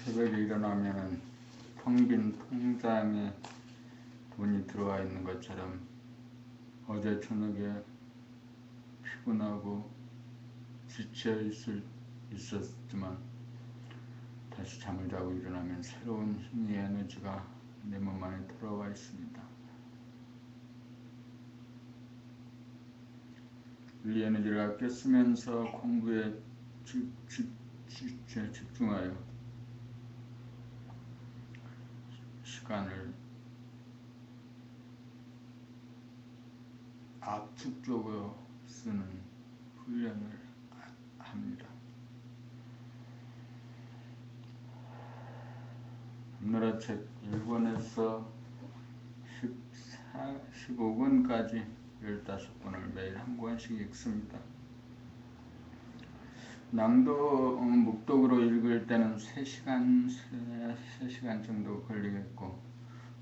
새벽에 일어나면은 텅 빈 통장에 돈이 들어와 있는 것처럼 어제 저녁에 피곤하고 지쳐 있었지만 다시 잠을 자고 일어나면 새로운 힘의 에너지가 내 몸 안에 들어와 있습니다. 이 에너지를 아껴 쓰면서 공부에 집중하여 시간을 압축적으로 쓰는 훈련을 합니다. 밤나라책 1권에서 15권까지 15권을 매일 한 권씩 읽습니다. 묵독으로 읽을 때는 3시간 정도 걸리겠고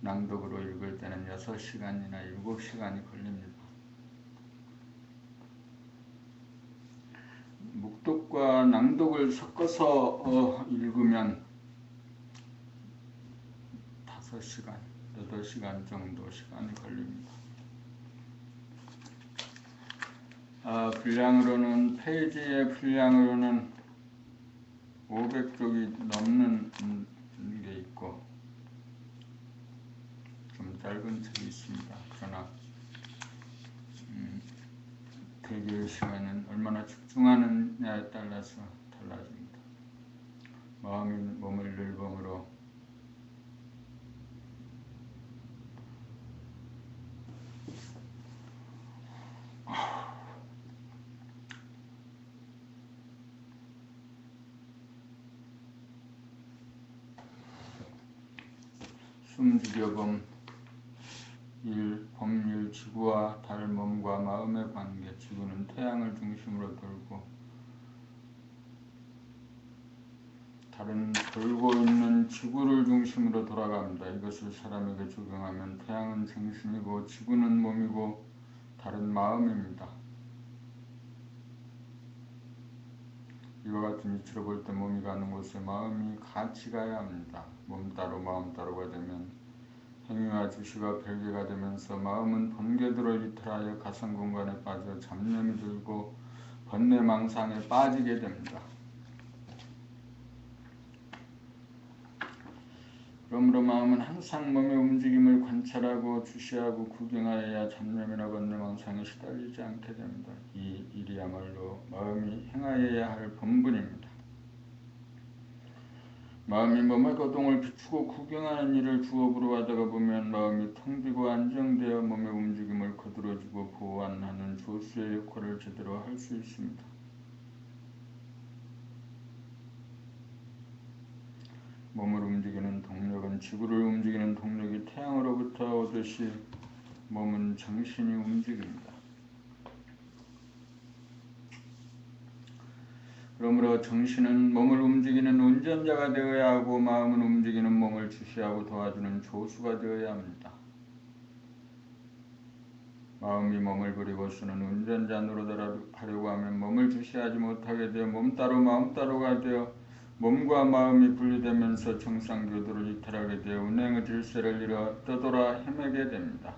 낭독으로 읽을 때는 6시간이나 7시간이 걸립니다. 묵독과 낭독을 섞어서 읽으면 5시간, 8시간 정도 시간이 걸립니다. 분량으로는 페이지의 분량으로는 500쪽이 넘는 게 있고 좀 짧은 책이 있습니다. 그러나 대개의 시간은 얼마나 집중하느냐에 따라서 달라집니다. 마음이 몸을 늘범으로 숨죽여봄 1. 법률 지구와 달 몸과 마음의 관계. 지구는 태양을 중심으로 돌고 달은 돌고 있는 지구를 중심으로 돌아갑니다. 이것을 사람에게 적용하면 태양은 정신이고 지구는 몸이고 달은 마음입니다. 이와 같은 이치로 볼 때 몸이 가는 곳에 마음이 같이 가야 합니다. 몸 따로 마음 따로가 되면 행위와 주시가 별개가 되면서 마음은 번개들을 이탈하여 가상공간에 빠져 잡념이 들고 번뇌망상에 빠지게 됩니다. 그러므로 마음은 항상 몸의 움직임을 관찰하고 주시하고 구경하여야 잡념이나 번뇌망상에 시달리지 않게 됩니다. 이 일이야말로 마음이 행하여야 할 본분입니다. 마음이 몸의 거동을 비추고 구경하는 일을 주업으로 하다가 보면 마음이 텅 비고 안정되어 몸의 움직임을 거들어주고 보완하는 조수의 역할을 제대로 할 수 있습니다. 몸을 움직이는 동력은 지구를 움직이는 동력이 태양으로부터 오듯이 몸은 정신이 움직입니다. 그러므로 정신은 몸을 움직이는 운전자가 되어야 하고 마음은 움직이는 몸을 주시하고 도와주는 조수가 되어야 합니다. 마음이 몸을 버리고서는 운전자 노릇하려고 하면 몸을 주시하지 못하게 되어 몸 따로 마음 따로가 되어 몸과 마음이 분리되면서 정상교도를 이탈하게 되어 운행의 질서를 잃어 떠돌아 헤매게 됩니다.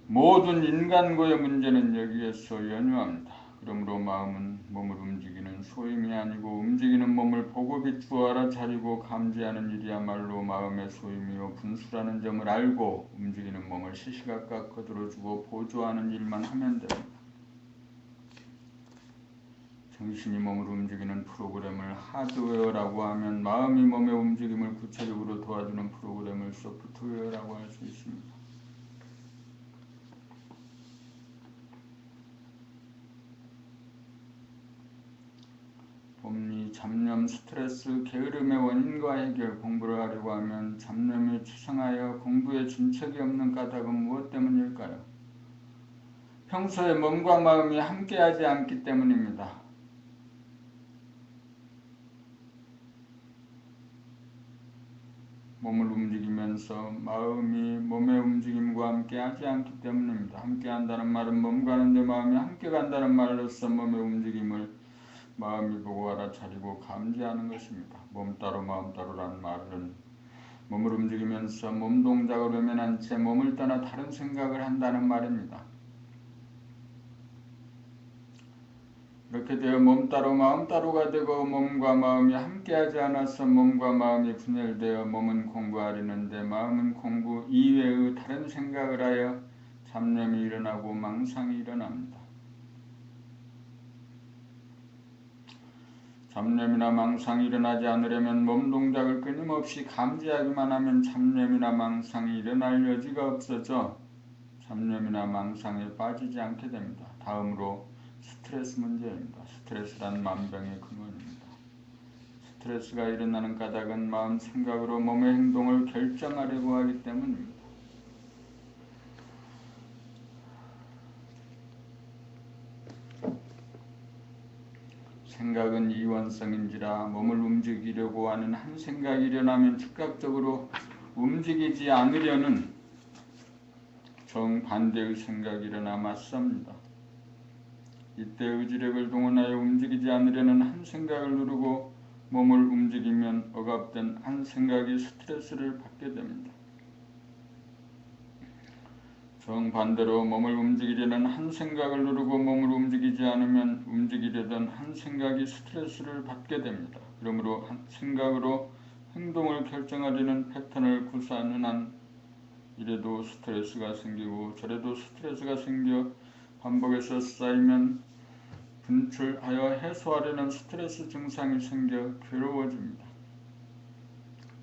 모든 인간고의 문제는 여기에서 연유합니다. 그러므로 마음은 몸을 움직이는 소임이 아니고 움직이는 몸을 보고 비추어 알아차리고 감지하는 일이야말로 마음의 소임이요 분수라는 점을 알고 움직이는 몸을 시시각각 거들어주고 보조하는 일만 하면 됩니다. 정신이 몸을 움직이는 프로그램을 하드웨어라고 하면 마음이 몸의 움직임을 구체적으로 도와주는 프로그램을 소프트웨어라고 할 수 있습니다. 법리, 잡념, 스트레스, 게으름의 원인과 해결, 공부를 하려고 하면 잡념이 추상하여 공부에 진척이 없는 까닭은 무엇 때문일까요? 평소에 몸과 마음이 함께하지 않기 때문입니다. 몸을 움직이면서 마음이 몸의 움직임과 함께하지 않기 때문입니다. 함께한다는 말은 몸 가는데 마음이 함께 간다는 말로서 몸의 움직임을 마음이 보고 알아차리고 감지하는 것입니다. 몸 따로 마음 따로라는 말은 몸을 움직이면서 몸 동작을 외면한 채 몸을 떠나 다른 생각을 한다는 말입니다. 이렇게 되어 몸 따로 마음 따로가 되고 몸과 마음이 함께하지 않아서 몸과 마음이 분열되어 몸은 공부하려는데 마음은 공부 이외의 다른 생각을 하여 잡념이 일어나고 망상이 일어납니다. 잡념이나 망상이 일어나지 않으려면 몸 동작을 끊임없이 감지하기만 하면 잡념이나 망상이 일어날 여지가 없어져 잡념이나 망상에 빠지지 않게 됩니다. 다음으로 스트레스 문제입니다. 스트레스란 만병의 근원입니다. 스트레스가 일어나는 까닭은 마음 생각으로 몸의 행동을 결정하려고 하기 때문입니다. 생각은 이원성인지라 몸을 움직이려고 하는 한 생각이 일어나면 즉각적으로 움직이지 않으려는 정반대의 생각이 일어나 맞섭니다. 이때 의지력을 동원하여 움직이지 않으려는 한 생각을 누르고 몸을 움직이면 억압된 한 생각이 스트레스를 받게 됩니다. 정반대로 몸을 움직이려는 한 생각을 누르고 몸을 움직이지 않으면 움직이려던 한 생각이 스트레스를 받게 됩니다. 그러므로 한 생각으로 행동을 결정하려는 패턴을 구사하는 한 이래도 스트레스가 생기고 저래도 스트레스가 생겨 반복해서 쌓이면 분출하여 해소하려는 스트레스 증상이 생겨 괴로워집니다.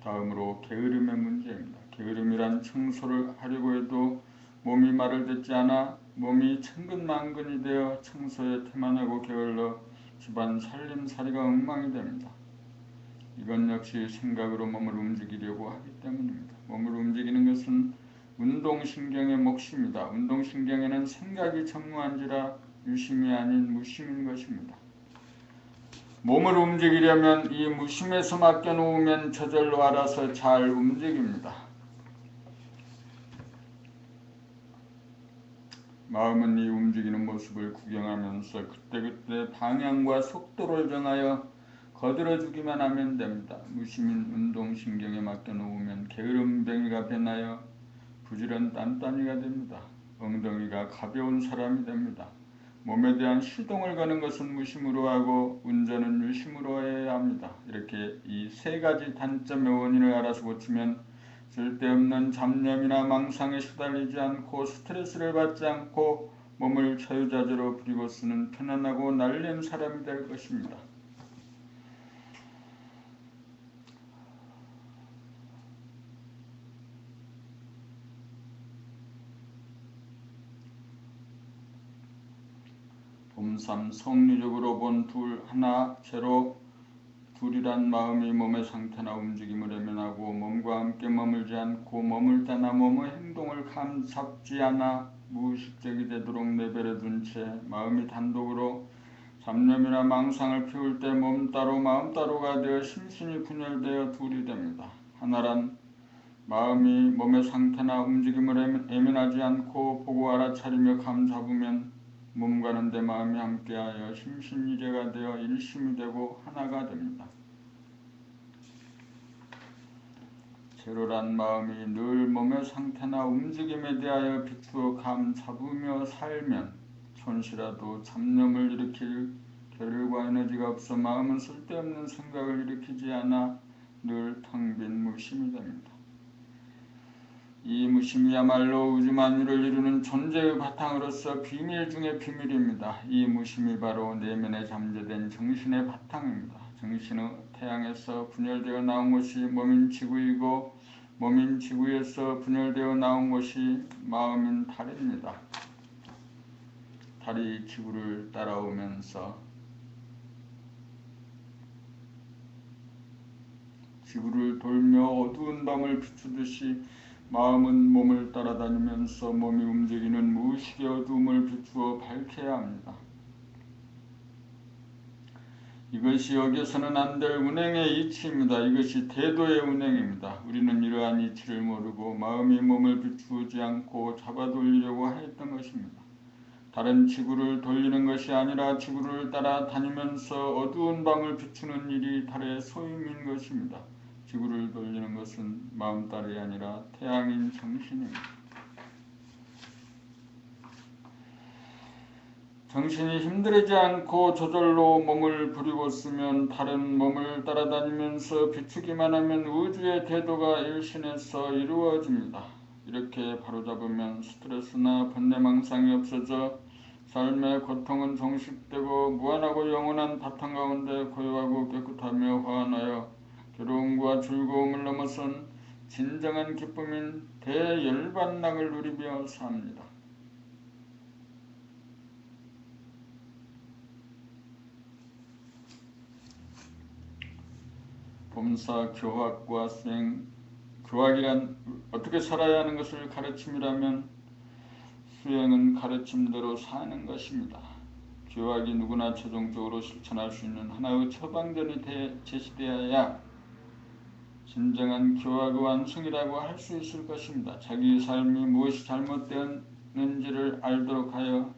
다음으로 게으름의 문제입니다. 게으름이란 청소를 하려고 해도 몸이 말을 듣지 않아 몸이 천근만근이 되어 청소에 태만하고 게을러 집안 살림살이가 엉망이 됩니다. 이건 역시 생각으로 몸을 움직이려고 하기 때문입니다. 몸을 움직이는 것은 운동신경의 몫입니다. 운동신경에는 생각이 전무한지라 유심이 아닌 무심인 것입니다. 몸을 움직이려면 이 무심에서 맡겨놓으면 저절로 알아서 잘 움직입니다. 마음은 이 움직이는 모습을 구경하면서 그때그때 방향과 속도를 정하여 거들어주기만 하면 됩니다. 무심인 운동신경에 맡겨놓으면 게으름뱅이가 변하여 부지런 딴딴이가 됩니다. 엉덩이가 가벼운 사람이 됩니다. 몸에 대한 시동을 거는 것은 무심으로 하고 운전은 유심으로 해야 합니다. 이렇게 이 세 가지 단점의 원인을 알아서 고치면 쓸데없는 잡념이나 망상에 시달리지 않고 스트레스를 받지 않고 몸을 자유자재로 부리고 쓰는 편안하고 날린 사람이 될 것입니다. 봄삼 성리적으로 본 둘, 하나, 제로, 둘이란 마음이 몸의 상태나 움직임을 외면하고 몸과 함께 머물지 않고 몸을 떠나 몸의 행동을 잡지 않아 무의식적이 되도록 내버려 둔 채 마음이 단독으로 잡념이나 망상을 피울 때 몸 따로 마음 따로가 되어 심신이 분열되어 둘이 됩니다. 하나란 마음이 몸의 상태나 움직임을 외면하지 않고 보고 알아차리며 감잡으면 몸과는 내 마음이 함께하여 심신일체가 되어 일심이 되고 하나가 됩니다. 제로란 마음이 늘 몸의 상태나 움직임에 대하여 비추어 감잡으며 살면 손시라도 잡념을 일으킬 결과 에너지가 없어 마음은 쓸데없는 생각을 일으키지 않아 늘 텅 빈 무심이 됩니다. 이 무심이야말로 우주만유를 이루는 존재의 바탕으로서 비밀 중의 비밀입니다. 이 무심이 바로 내면에 잠재된 정신의 바탕입니다. 정신의 태양에서 분열되어 나온 것이 몸인 지구이고 몸인 지구에서 분열되어 나온 것이 마음인 달입니다. 달이 지구를 따라오면서 지구를 돌며 어두운 밤을 비추듯이 마음은 몸을 따라다니면서 몸이 움직이는 무의식의 어두움을 비추어 밝혀야 합니다. 이것이 여기서는 안 될 운행의 이치입니다. 이것이 태도의 운행입니다. 우리는 이러한 이치를 모르고 마음이 몸을 비추지 않고 잡아돌리려고 했던 것입니다. 다른 지구를 돌리는 것이 아니라 지구를 따라 다니면서 어두운 밤을 비추는 일이 달의 소임인 것입니다. 지구를 돌리는 것은 마음달이 아니라 태양인 정신입니다. 정신이 힘들지 않고 저절로 몸을 부리고 쓰면 다른 몸을 따라다니면서 비추기만 하면 우주의 궤도가 일신에서 이루어집니다. 이렇게 바로잡으면 스트레스나 번뇌망상이 없어져 삶의 고통은 종식되고 무한하고 영원한 바탕 가운데 고요하고 깨끗하며 환하여 괴로움과 즐거움을 넘어선 진정한 기쁨인 대열반락을 누리며 삽니다. 범사 교학과 수행, 교학이란 어떻게 살아야 하는 것을 가르침이라면 수행은 가르침대로 사는 것입니다. 교학이 누구나 최종적으로 실천할 수 있는 하나의 처방전이 제시되어야 진정한 교학의 완성이라고 할 수 있을 것입니다. 자기 삶이 무엇이 잘못되었는지를 알도록 하여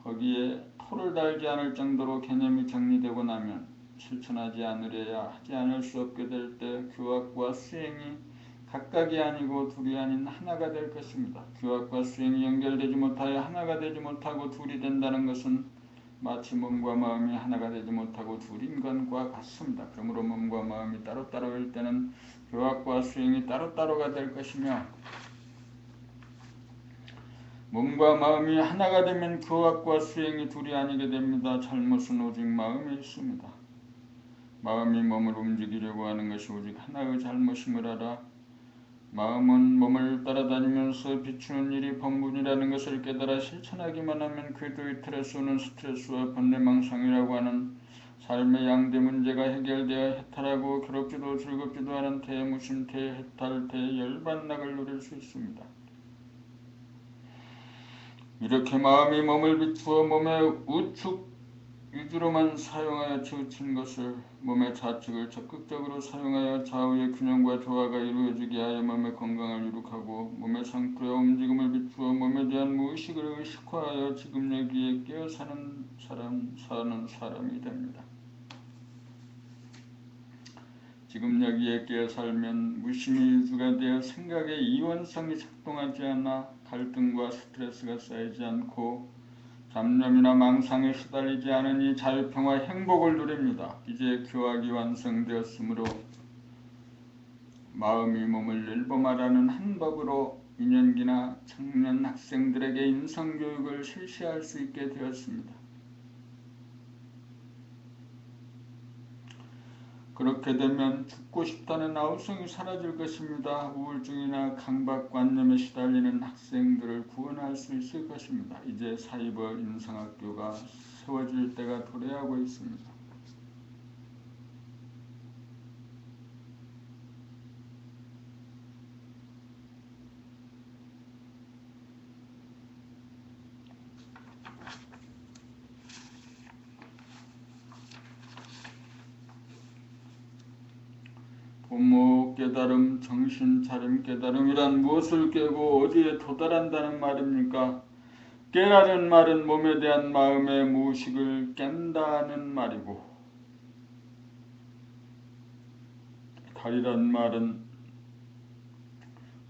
거기에 토를 달지 않을 정도로 개념이 정리되고 나면 실천하지 않으려야 하지 않을 수 없게 될 때 교학과 수행이 각각이 아니고 둘이 아닌 하나가 될 것입니다. 교학과 수행이 연결되지 못하여 하나가 되지 못하고 둘이 된다는 것은 마치 몸과 마음이 하나가 되지 못하고 둘인 것과 같습니다. 그러므로 몸과 마음이 따로따로일 때는 교학과 수행이 따로따로가 될 것이며 몸과 마음이 하나가 되면 교학과 수행이 둘이 아니게 됩니다. 잘못은 오직 마음에 있습니다. 마음이 몸을 움직이려고 하는 것이 오직 하나의 잘못임을 알아 마음은 몸을 따라다니면서 비추는 일이 본분이라는 것을 깨달아 실천하기만 하면 궤도의 틀에서 오는 스트레스와 번뇌망상이라고 하는 삶의 양대 문제가 해결되어 해탈하고 괴롭지도 즐겁지도 않은 대무심, 대해탈, 대열반락을 누릴 수 있습니다. 이렇게 마음이 몸을 비추어 몸의 우측 위주로만 사용하여 치우친 것을 몸의 좌측을 적극적으로 사용하여 좌우의 균형과 조화가 이루어지게 하여 몸의 건강을 이룩하고 몸의 상태와 움직임을 비추어 몸에 대한 무의식을 의식화하여 지금 여기에 깨어 사는 사람이 됩니다. 지금 여기에 깨어 살면 무심이 유주가 되어 생각의 이원성이 작동하지 않아 갈등과 스트레스가 쌓이지 않고 잡념이나 망상에 시달리지 않으니 자유평화 행복을 누립니다. 이제 교학이 완성되었으므로 마음이 몸을 일범하라는 한 법으로 유년기나 청년 학생들에게 인성교육을 실시할 수 있게 되었습니다. 그렇게 되면 죽고 싶다는 아우성이 사라질 것입니다. 우울증이나 강박관념에 시달리는 학생들을 구원할 수 있을 것입니다. 이제 사이버 인성학교가 세워질 때가 도래하고 있습니다. 부모 깨달음, 정신차림 깨달음이란 무엇을 깨고 어디에 도달한다는 말입니까? 깨라는 말은 몸에 대한 마음의 무의식을 깬다는 말이고 달이란 말은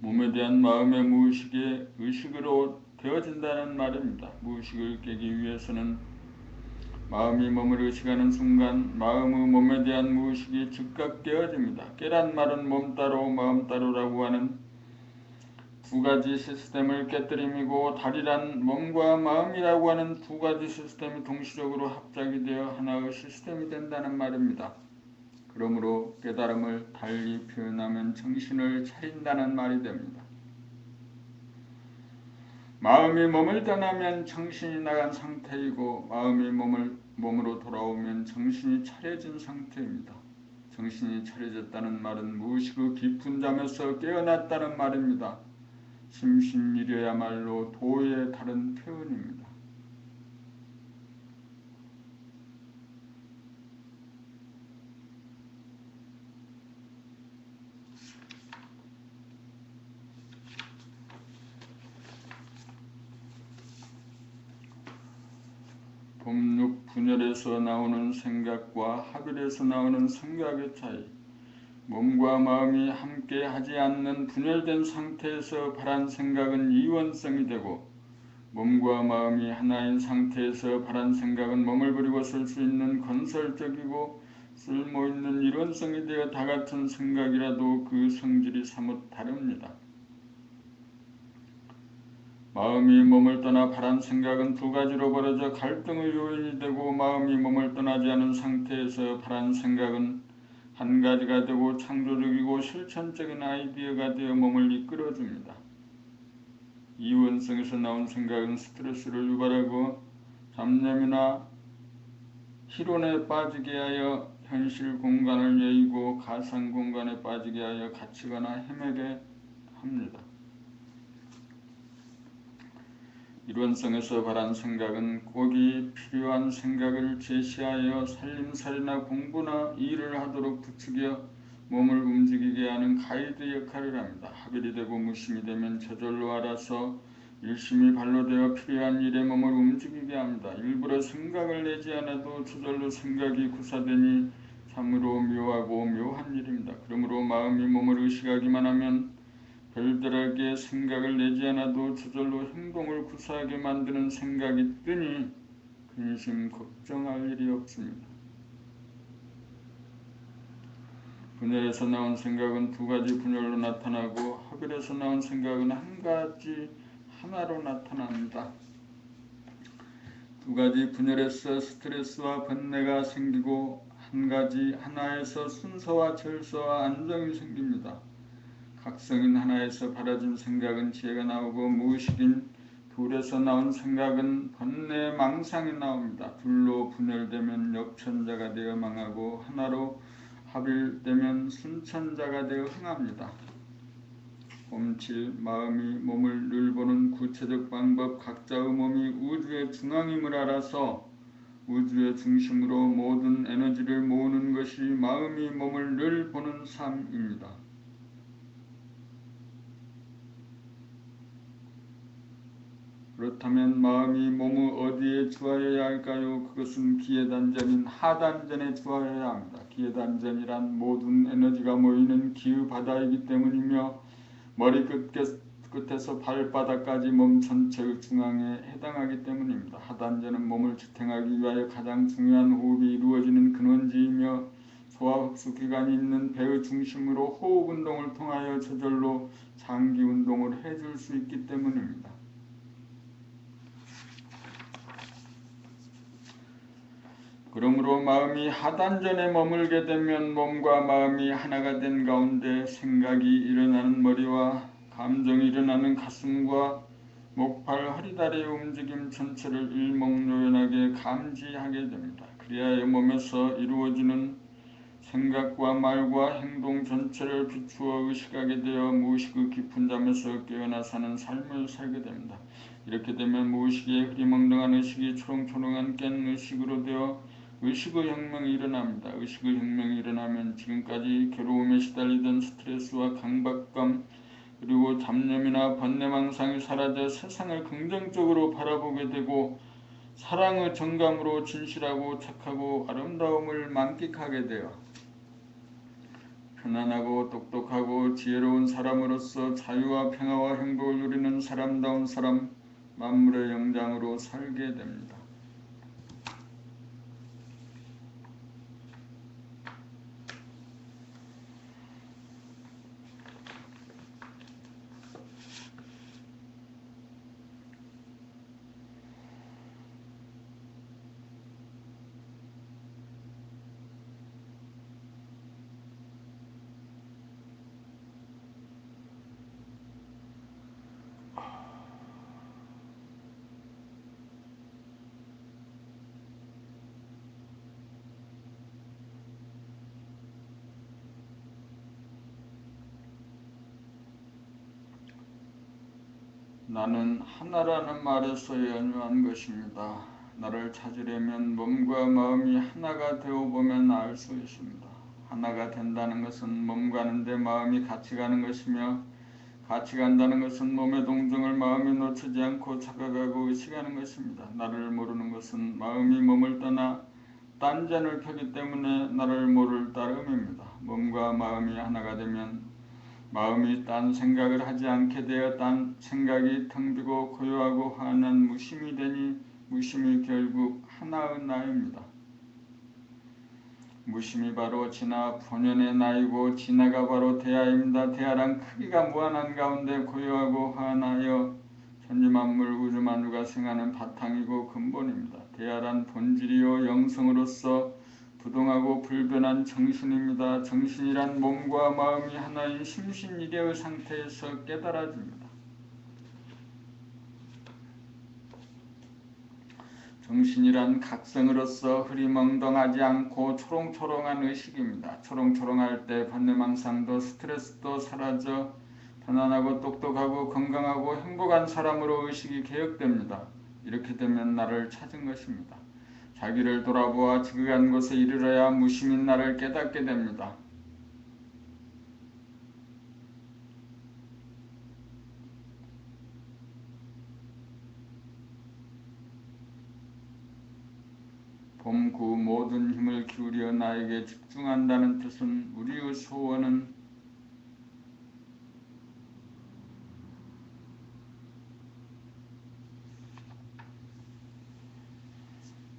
몸에 대한 마음의 무의식의 의식으로 되어진다는 말입니다. 무의식을 깨기 위해서는 마음이 몸을 의식하는 순간 마음의 몸에 대한 무의식이 즉각 깨어집니다. 깨란 말은 몸 따로 마음 따로라고 하는 두 가지 시스템을 깨뜨림이고 달이란 몸과 마음이라고 하는 두 가지 시스템이 동시적으로 합작이 되어 하나의 시스템이 된다는 말입니다. 그러므로 깨달음을 달리 표현하면 정신을 차린다는 말이 됩니다. 마음이 몸을 떠나면 정신이 나간 상태이고 마음이 몸으로 돌아오면 정신이 차려진 상태입니다. 정신이 차려졌다는 말은 무의식의 깊은 잠에서 깨어났다는 말입니다. 심신일이야말로 도의 다른 표현입니다. 법육 분열에서 나오는 생각과 합일에서 나오는 생각의 차이, 몸과 마음이 함께 하지 않는 분열된 상태에서 바란 생각은 이원성이 되고, 몸과 마음이 하나인 상태에서 바란 생각은 몸을 버리고 쓸 수 있는 건설적이고 쓸모있는 이론성이 되어 다 같은 생각이라도 그 성질이 사뭇 다릅니다. 마음이 몸을 떠나 바란 생각은 두 가지로 벌어져 갈등의 요인이 되고, 마음이 몸을 떠나지 않은 상태에서 바란 생각은 한 가지가 되고 창조적이고 실천적인 아이디어가 되어 몸을 이끌어줍니다. 이원성에서 나온 생각은 스트레스를 유발하고 잡념이나 희론에 빠지게 하여 현실 공간을 여의고 가상 공간에 빠지게 하여 갇히거나 헤매게 합니다. 이론성에서 발한 생각은 꼭이 필요한 생각을 제시하여 살림살이나 공부나 일을 하도록 부추겨 몸을 움직이게 하는 가이드 역할을 합니다. 합일이 되고 무심이 되면 저절로 알아서 일심이 발로되어 필요한 일에 몸을 움직이게 합니다. 일부러 생각을 내지 않아도 저절로 생각이 구사되니 참으로 묘하고 묘한 일입니다. 그러므로 마음이 몸을 의식하기만 하면 별다르게 생각을 내지 않아도 저절로 행동을 구사하게 만드는 생각이 뜨니 근심 걱정할 일이 없습니다. 분열에서 나온 생각은 두 가지 분열로 나타나고, 합일에서 나온 생각은 한 가지 하나로 나타납니다. 두 가지 분열에서 스트레스와 번뇌가 생기고, 한 가지 하나에서 순서와 질서와 안정이 생깁니다. 각성인 하나에서 바라진 생각은 지혜가 나오고, 무의식인 둘에서 나온 생각은 번뇌 망상이 나옵니다. 둘로 분열되면 역천자가 되어 망하고, 하나로 합일되면 순천자가 되어 흥합니다. 7. 마음이 몸을 늘 보는 구체적 방법. 각자의 몸이 우주의 중앙임을 알아서 우주의 중심으로 모든 에너지를 모으는 것이 마음이 몸을 늘 보는 삶입니다. 그렇다면 마음이 몸의 어디에 주하여야 할까요? 그것은 기회단전인 하단전에 주하여야 합니다. 기회단전이란 모든 에너지가 모이는 기의 바다이기 때문이며, 머리 끝에서 발바닥까지 몸 전체의 중앙에 해당하기 때문입니다. 하단전은 몸을 지탱하기 위하여 가장 중요한 호흡이 이루어지는 근원지이며, 소화 흡수 기관이 있는 배의 중심으로 호흡 운동을 통하여 저절로 장기 운동을 해줄 수 있기 때문입니다. 그러므로 마음이 하단전에 머물게 되면 몸과 마음이 하나가 된 가운데 생각이 일어나는 머리와 감정이 일어나는 가슴과 목팔 허리다리의 움직임 전체를 일목요연하게 감지하게 됩니다. 그리하여 몸에서 이루어지는 생각과 말과 행동 전체를 비추어 의식하게 되어 무의식의 깊은 잠에서 깨어나 사는 삶을 살게 됩니다. 이렇게 되면 무의식의 흐리멍덩한 의식이 초롱초롱한 깬 의식으로 되어 의식의 혁명이 일어납니다. 의식의 혁명이 일어나면 지금까지 괴로움에 시달리던 스트레스와 강박감 그리고 잡념이나 번뇌망상이 사라져 세상을 긍정적으로 바라보게 되고, 사랑의 정감으로 진실하고 착하고 아름다움을 만끽하게 되어 편안하고 똑똑하고 지혜로운 사람으로서 자유와 평화와 행복을 누리는 사람다운 사람, 만물의 영장으로 살게 됩니다. 나는 하나라는 말에서 연유한 것입니다. 나를 찾으려면 몸과 마음이 하나가 되어보면 알 수 있습니다. 하나가 된다는 것은 몸 가는데 마음이 같이 가는 것이며, 같이 간다는 것은 몸의 동정을 마음이 놓치지 않고 착각하고 의식하는 것입니다. 나를 모르는 것은 마음이 몸을 떠나 딴전을 펴기 때문에 나를 모를 따름입니다. 몸과 마음이 하나가 되면 마음이 딴 생각을 하지 않게 되어 딴 생각이 텅 비고 고요하고 환한 무심이 되니 무심이 결국 하나의 나입니다. 무심이 바로 진화 본연의 나이고 진화가 바로 대하입니다. 대하란 크기가 무한한 가운데 고요하고 환하여 천지만물 우주만유가 생하는 바탕이고 근본입니다. 대하란 본질이요 영성으로서 부동하고 불변한 정신입니다. 정신이란 몸과 마음이 하나인 심신일체의 상태에서 깨달아집니다. 정신이란 각성으로서 흐리멍덩하지 않고 초롱초롱한 의식입니다. 초롱초롱할 때 번뇌망상도 스트레스도 사라져 편안하고 똑똑하고 건강하고 행복한 사람으로 의식이 개혁됩니다. 이렇게 되면 나를 찾은 것입니다. 자기를 돌아보아 지극한 곳에 이르러야 무심히 나를 깨닫게 됩니다. 봄 그 모든 힘을 기울여 나에게 집중한다는 뜻은 우리의 소원은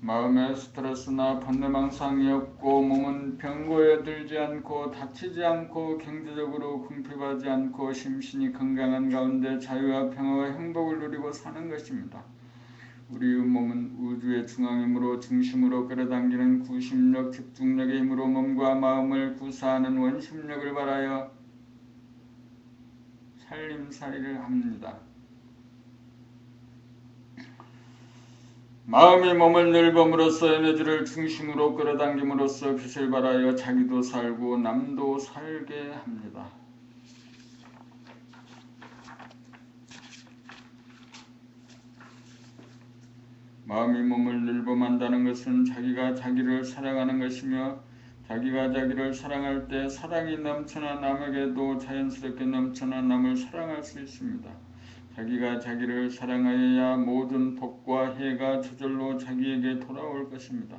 마음의 스트레스나 번뇌망상이 없고 몸은 병고에 들지 않고 다치지 않고 경제적으로 궁핍하지 않고 심신이 건강한 가운데 자유와 평화와 행복을 누리고 사는 것입니다. 우리의 몸은 우주의 중앙이므로 중심으로 끌어당기는 구심력, 집중력의 힘으로 몸과 마음을 구사하는 원심력을 발하여 살림살이를 합니다. 마음이 몸을 넓음으로써 에너지를 중심으로 끌어당김으로써 빛을 발하여 자기도 살고 남도 살게 합니다. 마음이 몸을 늘범한다는 것은 자기가 자기를 사랑하는 것이며 자기가 자기를 사랑할 때 사랑이 넘쳐나 남에게도 자연스럽게 넘쳐나 남을 사랑할 수 있습니다. 자기가 자기를 사랑하여야 모든 복과 해가 저절로 자기에게 돌아올 것입니다.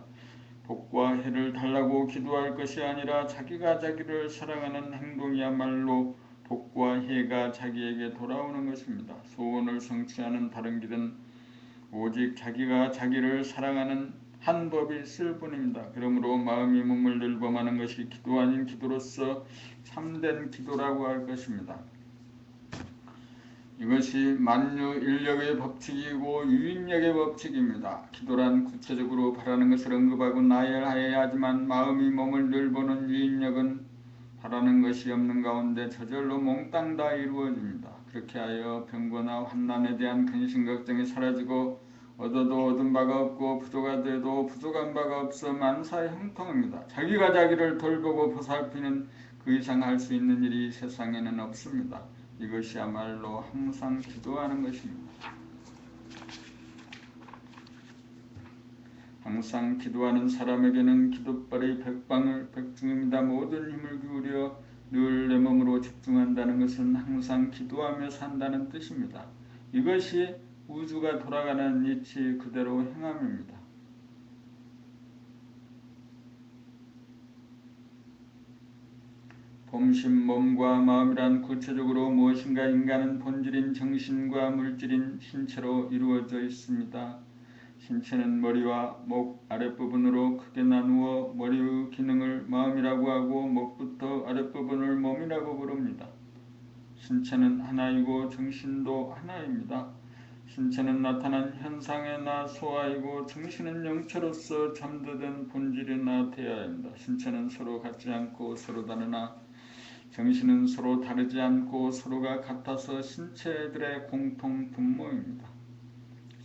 복과 해를 달라고 기도할 것이 아니라 자기가 자기를 사랑하는 행동이야말로 복과 해가 자기에게 돌아오는 것입니다. 소원을 성취하는 다른 길은 오직 자기가 자기를 사랑하는 한 법이 있을 뿐입니다. 그러므로 마음이 몸을 늘범하는 것이 기도 아닌 기도로서 참된 기도라고 할 것입니다. 이것이 만유인력의 법칙이고 유인력의 법칙입니다. 기도란 구체적으로 바라는 것을 언급하고 나열하여야 하지만 마음이 몸을 늘보는 유인력은 바라는 것이 없는 가운데 저절로 몽땅 다 이루어집니다. 그렇게 하여 병거나 환난에 대한 근심 걱정이 사라지고 얻어도 얻은 바가 없고 부족하돼도 부족한 바가 없어 만사의 형통입니다. 자기가 자기를 돌보고 보살피는 그 이상 할 수 있는 일이 세상에는 없습니다. 이것이야말로 항상 기도하는 것입니다. 항상 기도하는 사람에게는 기도발의 백중입니다. 모든 힘을 기울여 늘 내 몸으로 집중한다는 것은 항상 기도하며 산다는 뜻입니다. 이것이 우주가 돌아가는 이치 그대로 행함입니다. 봄신 몸과 마음이란 구체적으로 무엇인가 인간은 본질인 정신과 물질인 신체로 이루어져 있습니다. 신체는 머리와 목 아랫부분으로 크게 나누어 머리의 기능을 마음이라고 하고 목부터 아랫부분을 몸이라고 부릅니다. 신체는 하나이고 정신도 하나입니다. 신체는 나타난 현상의 나 소아이고 정신은 영체로서 잠재된 본질의 나 태아입니다. 신체는 서로 같지 않고 서로 다르나 정신은 서로 다르지 않고 서로가 같아서 신체들의 공통 분모입니다.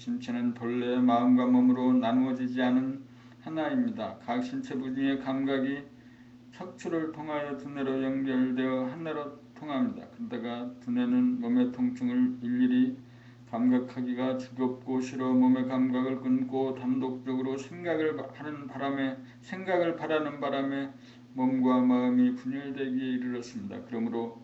신체는 본래 마음과 몸으로 나누어지지 않은 하나입니다. 각 신체 부위의 감각이 척추를 통하여 두뇌로 연결되어 하나로 통합니다. 그러다가 두뇌는 몸의 통증을 일일이 감각하기가 지겹고 싫어 몸의 감각을 끊고 단독적으로 생각을 바라는 바람에 몸과 마음이 분열되기에 이르렀습니다. 그러므로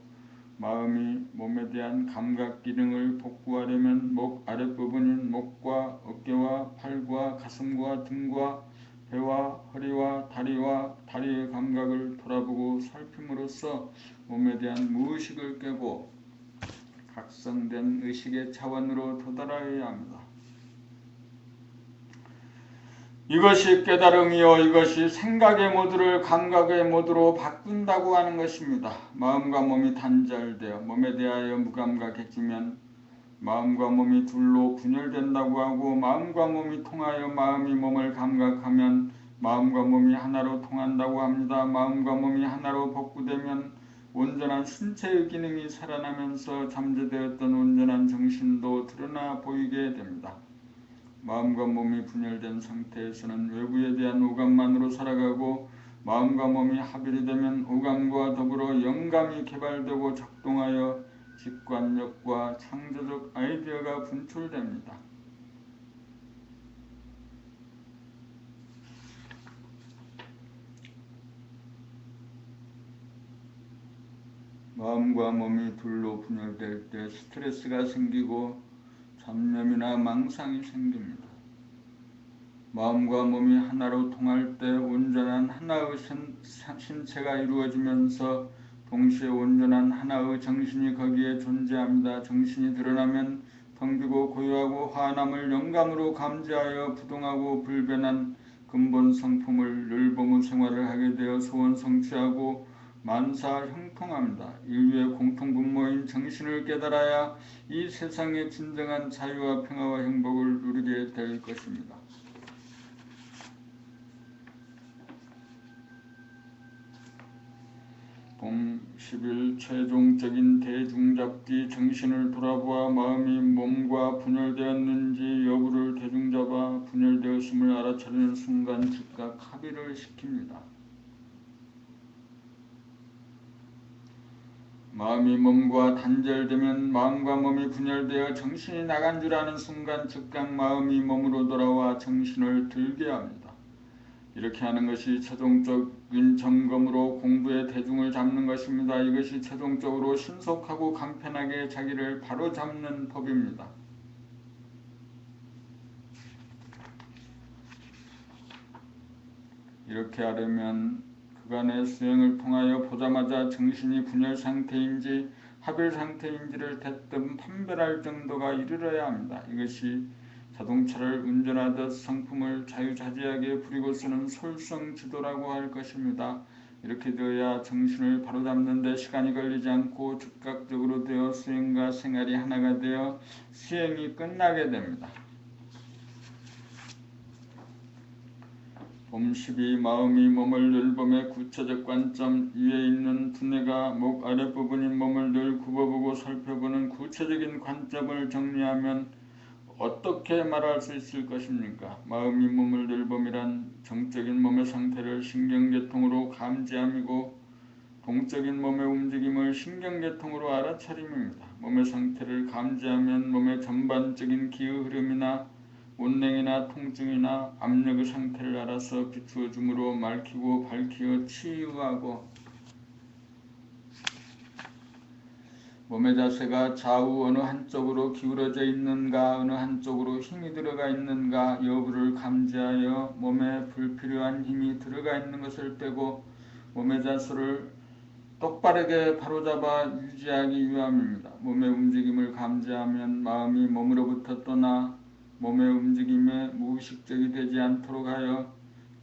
마음이 몸에 대한 감각 기능을 복구하려면 목 아랫부분인 목과 어깨와 팔과 가슴과 등과 배와 허리와 다리의 감각을 돌아보고 살핌으로써 몸에 대한 무의식을 깨고 각성된 의식의 차원으로 도달하여야 합니다. 이것이 깨달음이요, 이것이 생각의 모드를 감각의 모드로 바꾼다고 하는 것입니다. 마음과 몸이 단절되어 몸에 대하여 무감각해지면 마음과 몸이 둘로 분열된다고 하고, 마음과 몸이 통하여 마음이 몸을 감각하면 마음과 몸이 하나로 통한다고 합니다. 마음과 몸이 하나로 복구되면 온전한 신체의 기능이 살아나면서 잠재되었던 온전한 정신도 드러나 보이게 됩니다. 마음과 몸이 분열된 상태에서는 외부에 대한 오감만으로 살아가고, 마음과 몸이 합일이 되면 오감과 더불어 영감이 개발되고 작동하여 직관력과 창조적 아이디어가 분출됩니다. 마음과 몸이 둘로 분열될 때 스트레스가 생기고 잡념이나 망상이 생깁니다. 마음과 몸이 하나로 통할 때 온전한 하나의 신체가 이루어지면서 동시에 온전한 하나의 정신이 거기에 존재합니다. 정신이 드러나면 텅비고 고요하고 화남을 영감으로 감지하여 부동하고 불변한 근본 성품을 늘보무 생활을 하게 되어 소원 성취하고 만사 형통합니다. 인류의 공통분모인 정신을 깨달아야 이 세상의 진정한 자유와 평화와 행복을 누리게 될 것입니다. 봄 10일 최종적인 대중잡기. 정신을 돌아보아 마음이 몸과 분열되었는지 여부를 대중잡아 분열되었음을 알아차리는 순간 즉각 합의를 시킵니다. 마음이 몸과 단절되면 마음과 몸이 분열되어 정신이 나간 줄 아는 순간 즉각 마음이 몸으로 돌아와 정신을 들게 합니다. 이렇게 하는 것이 최종적인 점검으로 공부의 대중을 잡는 것입니다. 이것이 최종적으로 신속하고 간편하게 자기를 바로잡는 법입니다. 이렇게 하려면 그간의 수행을 통하여 보자마자 정신이 분열 상태인지 합일 상태인지를 대뜸 판별할 정도가 이르러야 합니다. 이것이 자동차를 운전하듯 성품을 자유자재하게 부리고 쓰는 솔성지도라고 할 것입니다. 이렇게 되어야 정신을 바로잡는 데 시간이 걸리지 않고 즉각적으로 되어 수행과 생활이 하나가 되어 수행이 끝나게 됩니다. 봄 12. 마음이 몸을 늘 봄의 구체적 관점. 위에 있는 두뇌가 목 아랫부분인 몸을 늘 굽어보고 살펴보는 구체적인 관점을 정리하면 어떻게 말할 수 있을 것입니까? 마음이 몸을 늘 봄이란 정적인 몸의 상태를 신경계통으로 감지함이고, 동적인 몸의 움직임을 신경계통으로 알아차림입니다. 몸의 상태를 감지하면 몸의 전반적인 기의 흐름이나 온냉이나 통증이나 압력의 상태를 알아서 비추어 주므로 맑히고 밝히어 치유하고, 몸의 자세가 좌우 어느 한쪽으로 기울어져 있는가, 어느 한쪽으로 힘이 들어가 있는가 여부를 감지하여 몸에 불필요한 힘이 들어가 있는 것을 빼고 몸의 자세를 똑바르게 바로잡아 유지하기 위함입니다. 몸의 움직임을 감지하면 마음이 몸으로부터 떠나 몸의 움직임에 무의식적이 되지 않도록 하여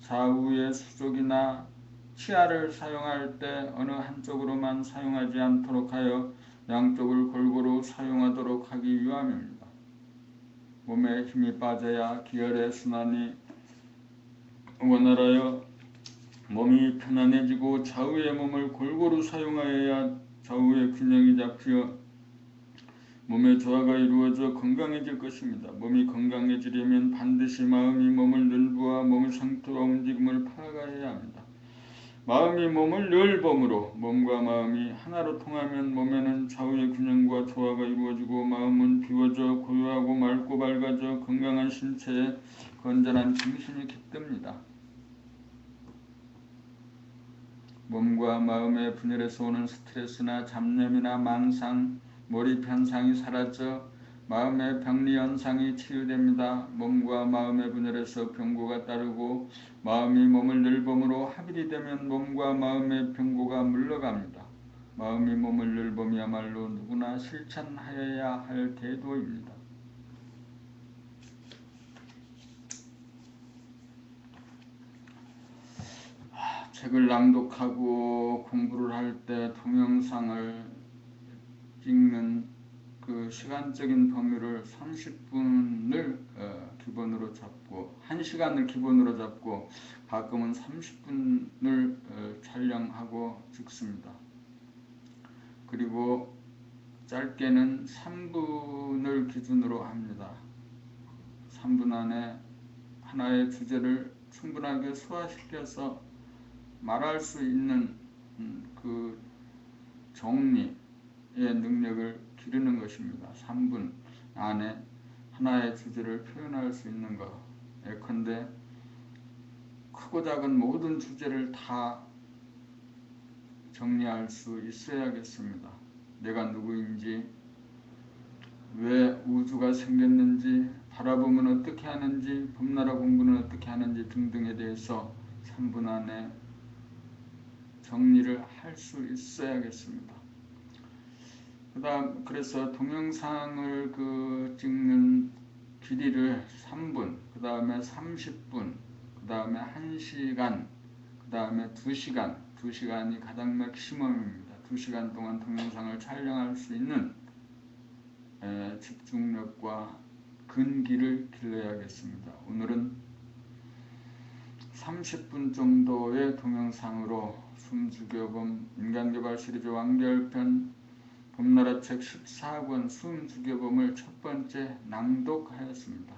좌우의 수족이나 치아를 사용할 때 어느 한쪽으로만 사용하지 않도록 하여 양쪽을 골고루 사용하도록 하기 위함입니다. 몸에 힘이 빠져야 기혈의 순환이 원활하여 몸이 편안해지고 좌우의 몸을 골고루 사용하여야 좌우의 균형이 잡혀 몸의 조화가 이루어져 건강해질 것입니다. 몸이 건강해지려면 반드시 마음이 몸을 늘보아 몸의 상태와 움직임을 파악해야 합니다. 마음이 몸을 늘 봄으로 몸과 마음이 하나로 통하면 몸에는 좌우의 균형과 조화가 이루어지고 마음은 비워져 고요하고 맑고 밝아져 건강한 신체에 건전한 정신이 깃듭니다. 몸과 마음의 분열에서 오는 스트레스나 잡념이나 망상, 몰입 현상이 사라져 마음의 병리 현상이 치유됩니다. 몸과 마음의 분열에서 병고가 따르고 마음이 몸을 늘봄으로 합일이 되면 몸과 마음의 병고가 물러갑니다. 마음이 몸을 늘봄이야말로 누구나 실천하여야 할 태도입니다. 책을 낭독하고 공부를 할 때 동영상을 찍는 그 시간적인 범위를 30분을 기본으로 잡고 1시간을 기본으로 잡고 가끔은 30분을 촬영하고 찍습니다. 그리고 짧게는 3분을 기준으로 합니다. 3분 안에 하나의 주제를 충분하게 소화시켜서 말할 수 있는 그 정리의 능력을 기르는 것입니다. 3분 안에 하나의 주제를 표현할 수 있는 것. 예컨대 크고 작은 모든 주제를 다 정리할 수 있어야겠습니다. 내가 누구인지, 왜 우주가 생겼는지, 바라보면 어떻게 하는지, 봄나라 공부는 어떻게 하는지 등등에 대해서 3분 안에 정리를 할 수 있어야겠습니다. 그래서 동영상을 찍는 길이를 3분, 그 다음에 30분, 그 다음에 1시간, 그 다음에 2시간, 2시간이 가장 맥시멈입니다. 2시간 동안 동영상을 촬영할 수 있는 집중력과 근기를 길러야겠습니다. 오늘은 30분 정도의 동영상으로 숨죽여봄 인간개발 시리즈 완결편 봄나라 책 14권 숨죽여봄을 첫 번째 낭독하였습니다.